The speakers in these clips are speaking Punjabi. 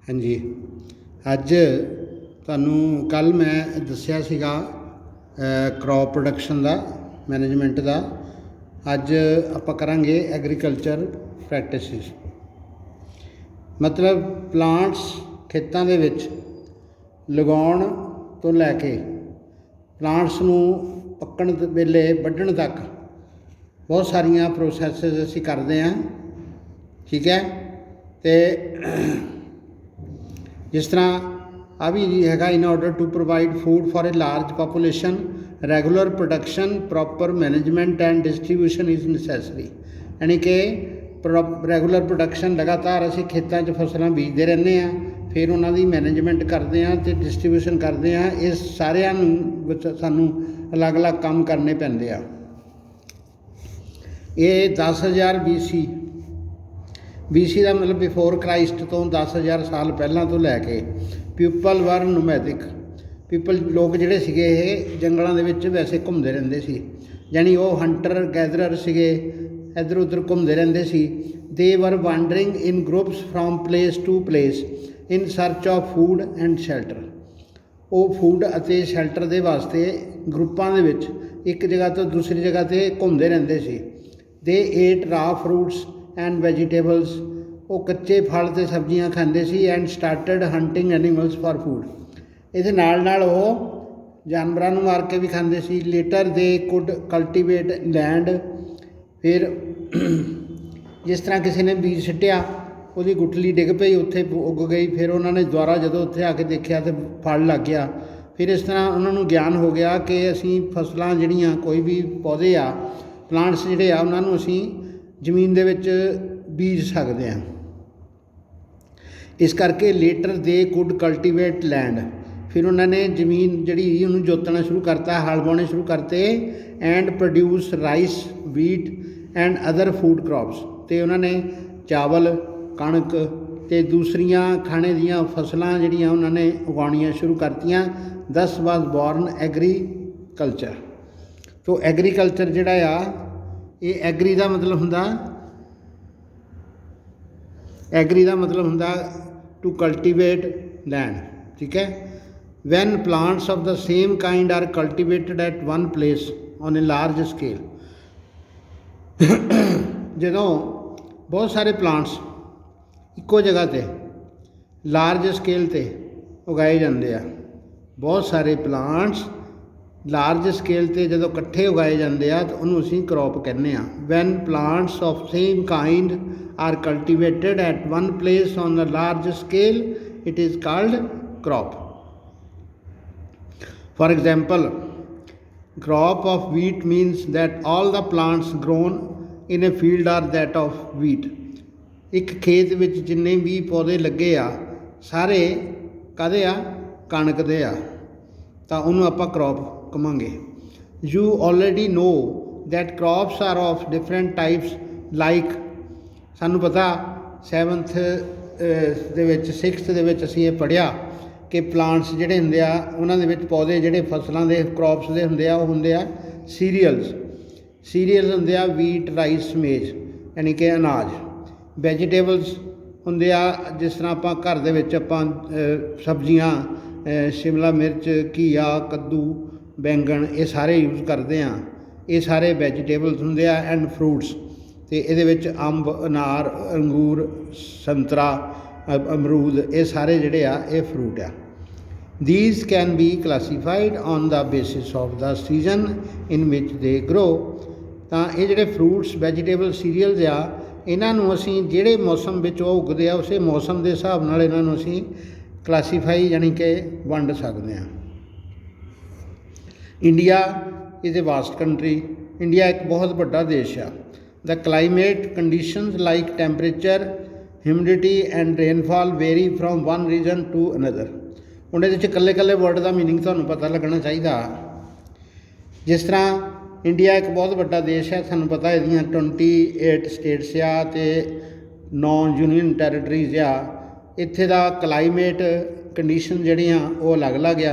हाँ जी, अज तुहानूं कल मैं दस्सिया सीगा क्रॉप प्रोडक्शन का मैनेजमेंट का। अज आपां करांगे एग्रीकल्चर प्रैक्टिसिस, मतलब प्लांट्स खेतों दे विच लगाउण तो लैके प्लांट्स नूं पक्कण वेले वढण तक बहुत सारिया प्रोसैसिस असीं करदे हां। ठीक है, तो जिस तरह आ भी हैगा, in order to provide food for a large population regular production proper management and distribution is necessary. यानी कि रैगूलर प्रोडक्शन लगातार असीं खेतों च फसलां बीजते रहने हैं, फिर उन्होंने मैनेजमेंट करते हैं तो डिस्ट्रीब्यूशन करते हैं। इस सारिਆਂ ਨੂੰ सानू अलग अलग काम करने पैंदे आ। ये 10,000 BC का मतलब बिफोर क्राइस्ट तो 10,000 साल पहलों तो लैके पीपल वर नोमैडिक। पीपल लोग जिहड़े सीगे ये जंगलों के विच वैसे घूमते रहंदे सी, यानी वो हंटर गैदरर सीगे, इधर उधर घूमते रहंदे सी। They were wandering in groups from place to place in search of food and shelter. वो फूड अते शैल्टर के वास्ते ग्रुपां दे विच एक जगह तो दूसरी जगह ते घूमते रहंदे सी। They ate raw fruits and vegetables, वो कच्चे फल ते सब्जियां खांदे सी। And started hunting animals for food. इहदे नाल नाल वो जानवरां नूं मार के भी खांदे सी। Later they could cultivate land. फिर जिस तरह किसी ने बीज सिटिया, उसकी गुठली डिग पई, उत्थे उग गई, फिर उन्होंने दोबारा जो उत्थे आके देखा तो फल लग गया। फिर इस तरह उन्होंने ज्ञान हो गया कि असीं फसलां जिहड़ियां कोई भी पौधे आ प्लांट्स जिहड़े आ उन्हां नूं असीं जमीन दे विच बीज सकते हैं। इस करके later they could cultivate land. फिर उन्होंने जमीन जिहड़ी उन्होंने जोतना शुरू करता, हल बाउणे शुरू करते। And produce rice wheat and other food crops. तो उन्होंने चावल कणक ते दूसरियां खाने दियां फसलां जिहड़ियां उन्होंने उगाउणियां शुरू करतियां। दस वाज बॉर्न एग्रीकल्चर। तो एग्रीकल्चर जिहड़ा आ ये एग्री का मतलब हुंदा, एग्री का मतलब हुंदा टू कल्टीवेट लैंड। ठीक है, when plants of the same kind are cultivated at one place on a large scale. जदों बहुत सारे प्लांट्स इक्को जगह ते लार्ज स्केल ते उगाए जाते हैं। बहुत सारे प्लांट्स लार्ज स्केल ते जदों इकट्ठे उगाए जाते हैं तो उन्होंने असीं क्रॉप कहने आ। When plants of same kind are cultivated at one place on a large scale it is called crop. For example, crop of wheat means that all the plants grown in a field are that of wheat। एक खेत विच जिन्ने भी पौधे लगे आ सारे काहदे आ, कणक दे आ, तो उन्होंने आपां क्रॉप कहांगे। You already know that crops are of different types like, सानू पता 7th दे विच 6th दे विच असीं ये पढ़िया कि प्लांट्स जिहड़े हुंदे आ उन्हां दे विच पौधे जिहड़े फसलां दे क्रॉप्स दे हुंदे आ, वो हुंदे आ सीरीअल्स। सीरीअल्स हुंदे आ वीट राइस मेज, यानी कि अनाज। वैजीटेबल्स हुंदे आ जिस तरह आपां घर दे विच आपां सब्जियां शिमला मिर्च घीया कद्दू बैंगन ये सारे यूज़ करते हैं, ये सारे वैजीटेबल्स हुंदे आ। एंड फ्रूट्स, तो ये अंब अनार अंगूर संतरा अमरूद ये सारे जिहड़े आ ये फ्रूट आ। These can be classified on the basis of the season in which they grow. तो ये जिहड़े फ्रूट्स वैजीटेबल सीरीअल्स आ इन्हां नूं असीं जिहड़े मौसम विच वो उगदे आ उसे मौसम के हिसाब नाल इन्हां नूं असीं क्लासीफाई यानी कि वंड सकते हैं। India is a vast country. India एक बहुत बड़ा देश आ। The climate conditions like temperature humidity and rainfall vary from one region to another. उन्हें ये कल्ले कल्ले वर्ड का मीनिंग तुहानूं पता लगना चाहिए। जिस तरह इंडिया एक बहुत बड़ा देश है, सानूं पता इहदियां 28 स्टेट्स आ ते 9 यूनियन टैरेटरीज आ। इत्थे दा क्लाइमेट कंडीशन जिहड़ियां वो अलग अलग आ।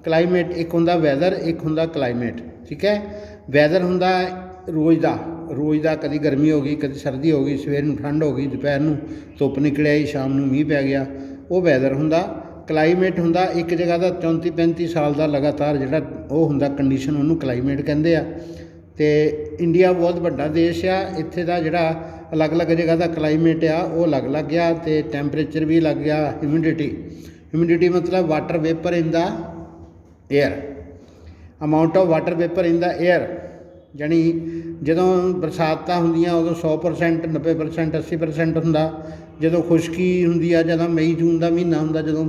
क्लाइमेट एक हुंदा वैदर, एक हुंदा क्लाइमेट। ठीक है, वैदर हुंदा रोज़ का कभी गर्मी हो गई कभी सर्दी हो गई, सवेर नूं ठंड हो गई, दोपहर नूं धुप्प निकल आई, शाम नूं मींह पै गया। ਉਹ ਵੈਦਰ ਹੁੰਦਾ। ਕਲਾਈਮੇਟ ਹੁੰਦਾ ਇੱਕ ਜਗ੍ਹਾ ਦਾ 34-35 ਸਾਲ ਦਾ ਲਗਾਤਾਰ ਜਿਹੜਾ ਉਹ ਹੁੰਦਾ ਕੰਡੀਸ਼ਨ, ਉਹਨੂੰ ਕਲਾਈਮੇਟ ਕਹਿੰਦੇ ਆ। ਅਤੇ ਇੰਡੀਆ ਬਹੁਤ ਵੱਡਾ ਦੇਸ਼ ਆ, ਇੱਥੇ ਦਾ ਜਿਹੜਾ ਅਲੱਗ-ਅਲੱਗ ਜਗ੍ਹਾ ਦਾ ਕਲਾਈਮੇਟ ਆ ਉਹ ਅਲੱਗ-ਅਲੱਗ ਆ, ਅਤੇ ਟੈਂਪਰੇਚਰ ਵੀ ਅਲੱਗ ਆ। ਹਿਊਮਿਡਿਟੀ ਮਤਲਬ water vapour in the air, amount of water vapour in the air. ਜਾਣੀ ਜਦੋਂ ਬਰਸਾਤਾਂ ਹੁੰਦੀਆਂ ਉਦੋਂ 100%, 90%, 80% ਹੁੰਦਾ। ਜਦੋਂ ਖੁਸ਼ਕੀ ਹੁੰਦੀ ਆ, ਜਦੋਂ ਮਈ ਜੂਨ ਦਾ ਮਹੀਨਾ ਹੁੰਦਾ, ਜਦੋਂ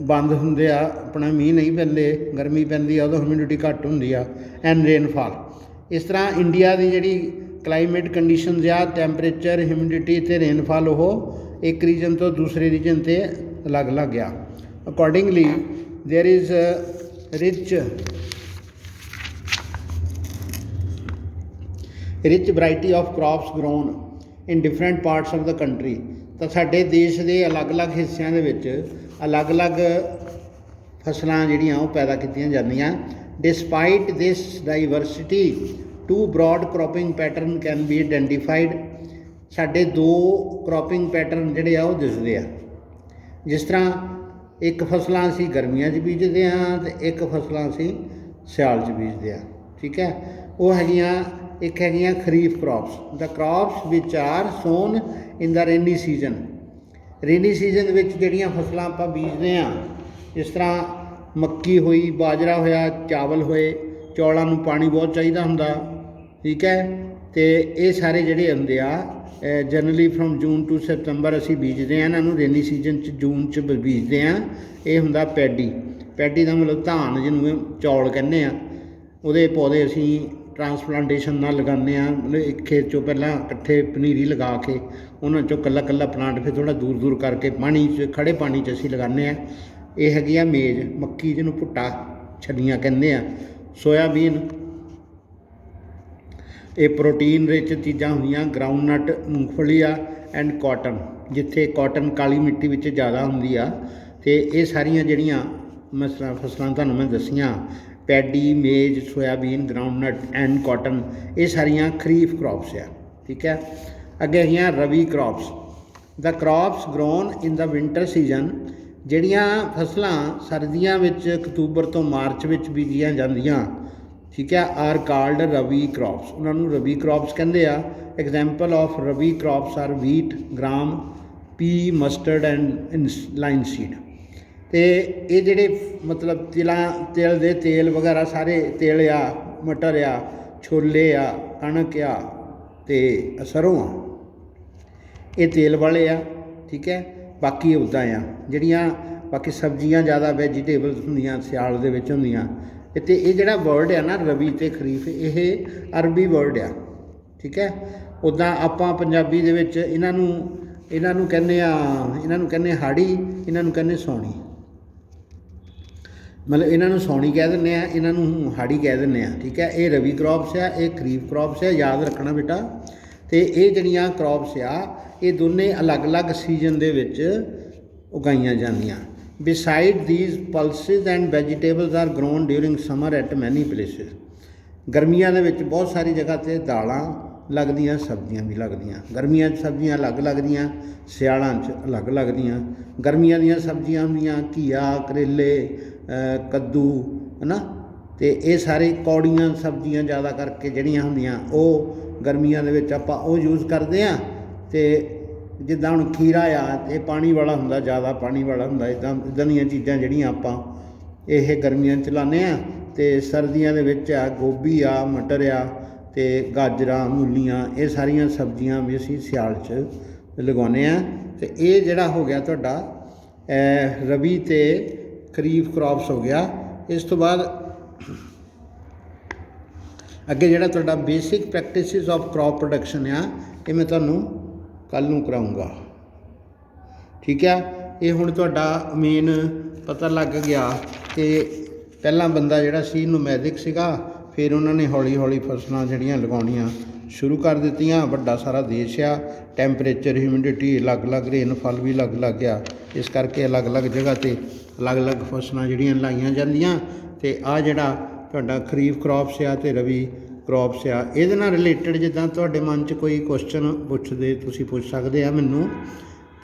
ਬੰਦ ਹੁੰਦੇ ਆ ਆਪਣਾ ਮੀਂਹ ਨਹੀਂ ਪੈਂਦੇ, ਗਰਮੀ ਪੈਂਦੀ ਆ, ਉਦੋਂ ਹਿਊਮਿਡਿਟੀ ਘੱਟ ਹੁੰਦੀ ਆ। And rainfall. ਇਸ ਤਰ੍ਹਾਂ ਇੰਡੀਆ ਦੀ ਜਿਹੜੀ ਕਲਾਈਮੇਟ ਕੰਡੀਸ਼ਨਸ ਆ, ਟੈਂਪਰੇਚਰ, ਹਿਊਮਿਡਿਟੀ ਅਤੇ ਰੇਨਫਾਲ, ਉਹ ਇੱਕ ਰੀਜਨ ਤੋਂ ਦੂਸਰੇ ਰੀਜਨ 'ਤੇ ਅਲੱਗ-ਅਲੱਗ ਆ। Accordingly there is rich variety of crops grown in different parts of the country. ਤਾਂ ਸਾਡੇ ਦੇਸ਼ ਦੇ ਅਲੱਗ-ਅਲੱਗ ਹਿੱਸਿਆਂ ਦੇ ਵਿੱਚ ਅਲੱਗ-ਅਲੱਗ ਫਸਲਾਂ ਜਿਹੜੀਆਂ ਉਹ ਪੈਦਾ ਕੀਤੀਆਂ ਜਾਂਦੀਆਂ। Despite this diversity two broad cropping pattern can be identified. ਸਾਡੇ ਦੋ ਕ੍ਰੋਪਿੰਗ ਪੈਟਰਨ ਜਿਹੜੇ ਆ ਉਹ ਦਿਸਦੇ ਆ। ਜਿਸ ਤਰ੍ਹਾਂ ਇੱਕ ਫਸਲਾਂ ਅਸੀਂ ਗਰਮੀਆਂ 'ਚ ਬੀਜਦੇ ਹਾਂ ਅਤੇ ਇੱਕ ਫਸਲਾਂ ਅਸੀਂ ਸਿਆਲ 'ਚ ਬੀਜਦੇ ਹਾਂ। ਠੀਕ ਹੈ, ਉਹ ਹੈਗੀਆਂ, ਇੱਕ ਹੈਗੀਆਂ ਖਰੀਫ ਕ੍ਰੋਪਸ। ਦ ਕ੍ਰੋਪਸ ਵਿਚ ਆਰ ਸੋਨ ਇਨ ਦਾ ਰੇਨੀ ਸੀਜ਼ਨ। ਰੇਨੀ ਸੀਜ਼ਨ ਵਿੱਚ ਜਿਹੜੀਆਂ ਫਸਲਾਂ ਆਪਾਂ ਬੀਜਦੇ ਹਾਂ, ਜਿਸ ਤਰ੍ਹਾਂ ਮੱਕੀ ਹੋਈ, ਬਾਜਰਾ ਹੋਇਆ, ਚਾਵਲ ਹੋਏ। ਚੌਲਾਂ ਨੂੰ ਪਾਣੀ ਬਹੁਤ ਚਾਹੀਦਾ ਹੁੰਦਾ। ਠੀਕ ਹੈ, ਅਤੇ ਇਹ ਸਾਰੇ ਜਿਹੜੇ ਹੁੰਦੇ ਆ ਜਨਰਲੀ ਫਰੋਮ ਜੂਨ ਟੂ ਸਤੰਬਰ ਅਸੀਂ ਬੀਜਦੇ ਹਾਂ ਇਹਨਾਂ ਨੂੰ। ਰੇਨੀ ਸੀਜ਼ਨ 'ਚ ਜੂਨ 'ਚ ਬੀਜਦੇ ਹਾਂ। ਇਹ ਹੁੰਦਾ ਪੈਡੀ। ਪੈਡੀ ਦਾ ਮਤਲਬ ਧਾਨ, ਜਿਹਨੂੰ ਚੌਲ ਕਹਿੰਦੇ ਆ। ਉਹਦੇ ਪੌਦੇ ਅਸੀਂ ਟਰਾਂਸਪਲਾਂਟੇਸ਼ਨ ਨਾਲ ਲਗਾਉਂਦੇ ਹਾਂ। ਮਤਲਬ ਇੱਕ ਖੇਤ 'ਚੋਂ ਪਹਿਲਾਂ ਇਕੱਠੇ ਪਨੀਰੀ ਲਗਾ ਕੇ ਉਹਨਾਂ 'ਚੋਂ ਇਕੱਲਾ ਪਲਾਂਟ ਫਿਰ ਥੋੜ੍ਹਾ ਦੂਰ ਕਰਕੇ ਪਾਣੀ 'ਚ, ਖੜ੍ਹੇ ਪਾਣੀ 'ਚ ਅਸੀਂ ਲਗਾਉਂਦੇ ਹਾਂ। ਇਹ ਹੈਗੀ ਆ ਮੇਜ਼, ਮੱਕੀ ਜਿਹਨੂੰ ਭੁੱਟਾ ਛੱਲੀਆਂ ਕਹਿੰਦੇ ਆ। ਸੋਇਆਬੀਨ, ਇਹ ਪ੍ਰੋਟੀਨ ਰਿਚ ਚੀਜ਼ਾਂ ਹੁੰਦੀਆਂ। ਗਰਾਊਂਡਨਟ, ਮੂੰਗਫਲੀ ਆ। ਐਂਡ ਕਾਟਨ, ਜਿੱਥੇ ਕਾਟਨ ਕਾਲੀ ਮਿੱਟੀ ਵਿੱਚ ਜ਼ਿਆਦਾ ਹੁੰਦੀ ਆ। ਅਤੇ ਇਹ ਸਾਰੀਆਂ ਜਿਹੜੀਆਂ ਫਸਲਾਂ ਤੁਹਾਨੂੰ ਮੈਂ ਦੱਸੀਆਂ, ਪੈਡੀ, ਮੇਜ਼, ਸੋਇਆਬੀਨ, ਗਰਾਊਂਡਨਟ ਐਂਡ ਕਾਟਨ, ਇਹ ਸਾਰੀਆਂ ਖਰੀਫ ਕ੍ਰੋਪਸ ਆ। ਠੀਕ ਹੈ, ਅੱਗੇ ਹੈਗੀਆਂ ਰਵੀ ਕ੍ਰੋਪਸ। ਦ ਕ੍ਰੋਪਸ ਗਰੋਨ ਇਨ ਦਾ ਵਿੰਟਰ ਸੀਜ਼ਨ। ਜਿਹੜੀਆਂ ਫਸਲਾਂ ਸਰਦੀਆਂ ਵਿੱਚ ਅਕਤੂਬਰ ਤੋਂ ਮਾਰਚ ਵਿੱਚ ਬੀਜੀਆਂ ਜਾਂਦੀਆਂ, ਠੀਕ ਹੈ, ਆਰ ਕਾਲਡ ਰਵੀ ਕ੍ਰੋਪਸ। ਉਹਨਾਂ ਨੂੰ ਰਵੀ ਕ੍ਰੋਪਸ ਕਹਿੰਦੇ ਆ। Example of rabi crops are wheat, gram, pea, mustard and linseed. ਅਤੇ ਇਹ ਜਿਹੜੇ ਮਤਲਬ ਤਿਲ ਦੇ ਤੇਲ ਵਗੈਰਾ ਸਾਰੇ, ਤੇਲ ਆ, ਮਟਰ ਆ, ਛੋਲੇ ਆ, ਕਣਕ ਆ ਅਤੇ ਸਰੋਂ ਆ, ਇਹ ਤੇਲ ਵਾਲੇ ਆ। ਠੀਕ ਹੈ, ਬਾਕੀ ਉੱਦਾਂ ਆ। ਜਿਹੜੀਆਂ ਬਾਕੀ ਸਬਜ਼ੀਆਂ ਜ਼ਿਆਦਾ ਵੈਜੀਟੇਬਲਸ ਹੁੰਦੀਆਂ ਸਿਆਲ ਦੇ ਵਿੱਚ ਹੁੰਦੀਆਂ। ਅਤੇ ਇਹ ਜਿਹੜਾ ਵਰਡ ਆ ਨਾ ਰਵੀ ਅਤੇ ਖਰੀਫ, ਇਹ ਅਰਬੀ ਵਰਡ ਆ। ਠੀਕ ਹੈ, ਉੱਦਾਂ ਆਪਾਂ ਪੰਜਾਬੀ ਦੇ ਵਿੱਚ ਇਹਨਾਂ ਨੂੰ ਕਹਿੰਦੇ ਹਾੜੀ, ਇਹਨਾਂ ਨੂੰ ਕਹਿੰਦੇ ਸੌਣੀ। ਮਤਲਬ ਇਹਨਾਂ ਨੂੰ ਸੌਣੀ ਕਹਿ ਦਿੰਦੇ ਆ, ਇਹਨਾਂ ਨੂੰ ਹਾੜੀ ਕਹਿ ਦਿੰਦੇ ਆ। ਠੀਕ ਹੈ, ਇਹ ਰਵੀ ਕ੍ਰੋਪਸ ਆ, ਇਹ ਖਰੀਫ ਕ੍ਰੋਪਸ ਆ, ਯਾਦ ਰੱਖਣਾ ਬੇਟਾ। ਅਤੇ ਇਹ ਜਿਹੜੀਆਂ ਕ੍ਰੋਪਸ ਆ, ਇਹ ਦੋਨੇ ਅਲੱਗ-ਅਲੱਗ ਸੀਜ਼ਨ ਦੇ ਵਿੱਚ ਉਗਾਈਆਂ ਜਾਂਦੀਆਂ। Beside these pulses and vegetables are grown during summer at many places. ਗਰਮੀਆਂ ਦੇ ਵਿੱਚ ਬਹੁਤ ਸਾਰੀ ਜਗ੍ਹਾ 'ਤੇ ਦਾਲਾਂ ਲੱਗਦੀਆਂ, ਸਬਜ਼ੀਆਂ ਵੀ ਲੱਗਦੀਆਂ। ਗਰਮੀਆਂ 'ਚ ਸਬਜ਼ੀਆਂ ਅਲੱਗ ਲੱਗਦੀਆਂ, ਸਿਆਲਾਂ 'ਚ ਅਲੱਗ ਲੱਗਦੀਆਂ। ਗਰਮੀਆਂ ਦੀਆਂ ਸਬਜ਼ੀਆਂ ਹੁੰਦੀਆਂ ਘੀਆ, ਕਰੇਲੇ, ਕੱਦੂ, ਹੈ ਨਾ। ਅਤੇ ਇਹ ਸਾਰੇ ਕੌੜੀਆਂ ਸਬਜ਼ੀਆਂ ਜ਼ਿਆਦਾ ਕਰਕੇ ਜਿਹੜੀਆਂ ਹੁੰਦੀਆਂ, ਉਹ ਗਰਮੀਆਂ ਦੇ ਵਿੱਚ ਆਪਾਂ ਉਹ ਯੂਜ਼ ਕਰਦੇ ਹਾਂ। ਅਤੇ ਜਿੱਦਾਂ ਹੁਣ ਖੀਰਾ ਆ, ਇਹ ਪਾਣੀ ਵਾਲਾ ਹੁੰਦਾ, ਜ਼ਿਆਦਾ ਪਾਣੀ ਵਾਲਾ ਹੁੰਦਾ। ਇੱਦਾਂ ਦੀਆਂ ਚੀਜ਼ਾਂ ਜਿਹੜੀਆਂ ਆਪਾਂ ਇਹ ਗਰਮੀਆਂ 'ਚ ਲਾਉਂਦੇ ਹਾਂ। ਅਤੇ ਸਰਦੀਆਂ ਦੇ ਵਿੱਚ ਆ ਗੋਭੀ ਆ, ਮਟਰ ਆ, ਅਤੇ ਗਾਜਰਾਂ, ਮੂਲੀਆਂ, ਇਹ ਸਾਰੀਆਂ ਸਬਜ਼ੀਆਂ ਵੀ ਅਸੀਂ ਸਿਆਲ 'ਚ ਲਗਾਉਂਦੇ ਹਾਂ। ਅਤੇ ਇਹ ਜਿਹੜਾ ਹੋ ਗਿਆ ਤੁਹਾਡਾ ਰਬੀ ਅਤੇ ਖਰੀਫ ਕ੍ਰੋਪਸ ਹੋ ਗਿਆ। ਇਸ ਤੋਂ ਬਾਅਦ ਅੱਗੇ ਜਿਹੜਾ ਤੁਹਾਡਾ basic practices of crop production ਆ, ਇਹ ਮੈਂ ਤੁਹਾਨੂੰ ਕੱਲ੍ਹ ਨੂੰ ਕਰਾਊਂਗਾ। ਠੀਕ ਆ, ਇਹ ਹੁਣ ਤੁਹਾਡਾ ਮੇਨ ਪਤਾ ਲੱਗ ਗਿਆ ਕਿ ਪਹਿਲਾਂ ਬੰਦਾ ਜਿਹੜਾ ਸੀ ਨੋਮੈਡਿਕ ਸੀਗਾ, ਫਿਰ ਉਹਨਾਂ ਨੇ ਹੌਲੀ ਹੌਲੀ ਫਸਲਾਂ ਜਿਹੜੀਆਂ ਲਗਾਉਣੀਆਂ ਸ਼ੁਰੂ ਕਰ ਦਿੱਤੀਆਂ। ਵੱਡਾ ਸਾਰਾ ਦੇਸ਼ ਆ, ਟੈਂਪਰੇਚਰ, ਹਿਊਮਿਡਿਟੀ ਅਲੱਗ-ਅਲੱਗ, ਰੇਨਫਾਲ ਵੀ ਅਲੱਗ-ਅਲੱਗ ਆ। ਇਸ ਕਰਕੇ ਅਲੱਗ-ਅਲੱਗ ਜਗ੍ਹਾ 'ਤੇ ਅਲੱਗ-ਅਲੱਗ ਫਸਲਾਂ ਜਿਹੜੀਆਂ ਲਾਈਆਂ ਜਾਂਦੀਆਂ। ਅਤੇ ਆਹ ਜਿਹੜਾ ਤੁਹਾਡਾ ਖਰੀਫ ਕ੍ਰੋਪਸ ਆ ਅਤੇ ਰਵੀ ਕ੍ਰੋਪਸ ਆ, ਇਹਦੇ ਨਾਲ ਰਿਲੇਟਡ ਜਿੱਦਾਂ ਤੁਹਾਡੇ ਮਨ 'ਚ ਕੋਈ ਕੁਐਸਚਨ ਪੁੱਛਦੇ, ਤੁਸੀਂ ਪੁੱਛ ਸਕਦੇ ਆ ਮੈਨੂੰ।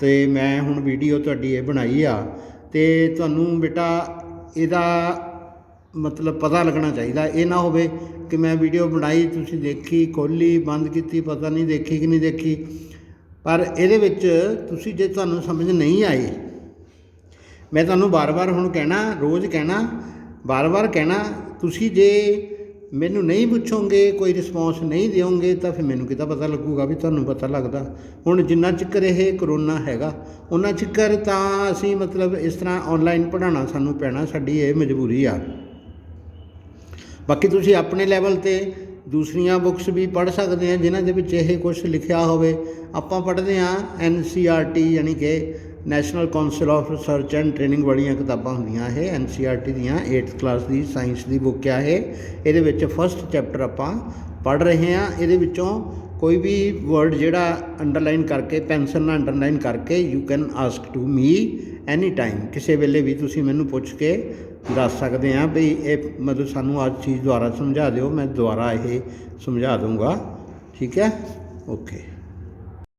ਤੇ ਮੈਂ ਹੁਣ ਵੀਡੀਓ ਤੁਹਾਡੀ ਇਹ ਬਣਾਈ ਆ ਤੇ ਤੁਹਾਨੂੰ ਬੇਟਾ ਇਹਦਾ ਮਤਲਬ ਪਤਾ ਲੱਗਣਾ ਚਾਹੀਦਾ। ਇਹ ਨਾ ਹੋਵੇ ਕਿ ਮੈਂ ਵੀਡੀਓ ਬਣਾਈ, ਤੁਸੀਂ ਦੇਖੀ, ਖੋਲ੍ਹੀ, ਬੰਦ ਕੀਤੀ, ਪਤਾ ਨਹੀਂ ਦੇਖੀ ਕਿ ਨਹੀਂ ਦੇਖੀ। ਪਰ ਇਹਦੇ ਵਿੱਚ ਤੁਸੀਂ ਜੇ ਤੁਹਾਨੂੰ ਸਮਝ ਨਹੀਂ ਆਈ, ਮੈਂ ਤੁਹਾਨੂੰ ਵਾਰ-ਵਾਰ ਹੁਣ ਕਹਿਣਾ, ਰੋਜ਼ ਕਹਿਣਾ, ਵਾਰ-ਵਾਰ ਕਹਿਣਾ, ਤੁਸੀਂ ਜੇ ਮੈਨੂੰ ਨਹੀਂ ਪੁੱਛੋਗੇ, ਕੋਈ ਰਿਸਪੌਂਸ ਨਹੀਂ ਦਿਓਗੇ ਤਾਂ ਫਿਰ ਮੈਨੂੰ ਕਿੱਦਾਂ ਪਤਾ ਲੱਗੂਗਾ ਵੀ ਤੁਹਾਨੂੰ ਪਤਾ ਲੱਗਦਾ। ਹੁਣ ਜਿੰਨਾ ਚਿਕਰ ਇਹ ਕਰੋਨਾ ਹੈਗਾ ਉਹਨਾਂ ਚਿਕਰ ਤਾਂ ਅਸੀਂ ਮਤਲਬ ਇਸ ਤਰ੍ਹਾਂ ਔਨਲਾਈਨ ਪੜ੍ਹਾਉਣਾ ਸਾਨੂੰ ਪੈਣਾ, ਸਾਡੀ ਇਹ ਮਜਬੂਰੀ ਆ। ਬਾਕੀ ਤੁਸੀਂ ਆਪਣੇ ਲੈਵਲ 'ਤੇ ਦੂਸਰੀਆਂ ਬੁੱਕਸ ਵੀ ਪੜ੍ਹ ਸਕਦੇ ਆ ਜਿਨ੍ਹਾਂ ਦੇ ਵਿੱਚ ਇਹ ਕੁਛ ਲਿਖਿਆ ਹੋਵੇ। ਆਪਾਂ ਪੜ੍ਹਦੇ ਹਾਂ NCERT ਯਾਨੀ ਕਿ national council of research and training ਵਾਲੀਆਂ ਕਿਤਾਬਾਂ ਹੁੰਦੀਆਂ ਇਹ NCERT ਦੀਆਂ 8th ਕਲਾਸ ਦੀ ਸਾਇੰਸ ਦੀ ਬੁੱਕ ਆ ਇਹ। ਇਹਦੇ ਵਿੱਚ ਫਸਟ ਚੈਪਟਰ ਆਪਾਂ ਪੜ੍ਹ ਰਹੇ ਹਾਂ। ਇਹਦੇ ਵਿੱਚੋਂ ਕੋਈ ਵੀ ਵਰਡ ਜਿਹੜਾ ਅੰਡਰਲਾਈਨ ਕਰਕੇ, ਪੈਨਸਲ ਨਾਲ ਅੰਡਰਲਾਈਨ ਕਰਕੇ, you can ask to me any time, ਕਿਸੇ ਵੇਲੇ ਵੀ ਤੁਸੀਂ ਮੈਨੂੰ ਪੁੱਛ ਕੇ ਦੱਸ ਸਕਦੇ ਹਾਂ ਵੀ ਇਹ ਮਤਲਬ ਸਾਨੂੰ ਅੱਜ ਚੀਜ਼ ਦੁਬਾਰਾ ਸਮਝਾ ਦਿਓ, ਮੈਂ ਦੁਬਾਰਾ ਇਹ ਸਮਝਾ ਦੂੰਗਾ। ਠੀਕ ਹੈ, ਓਕੇ।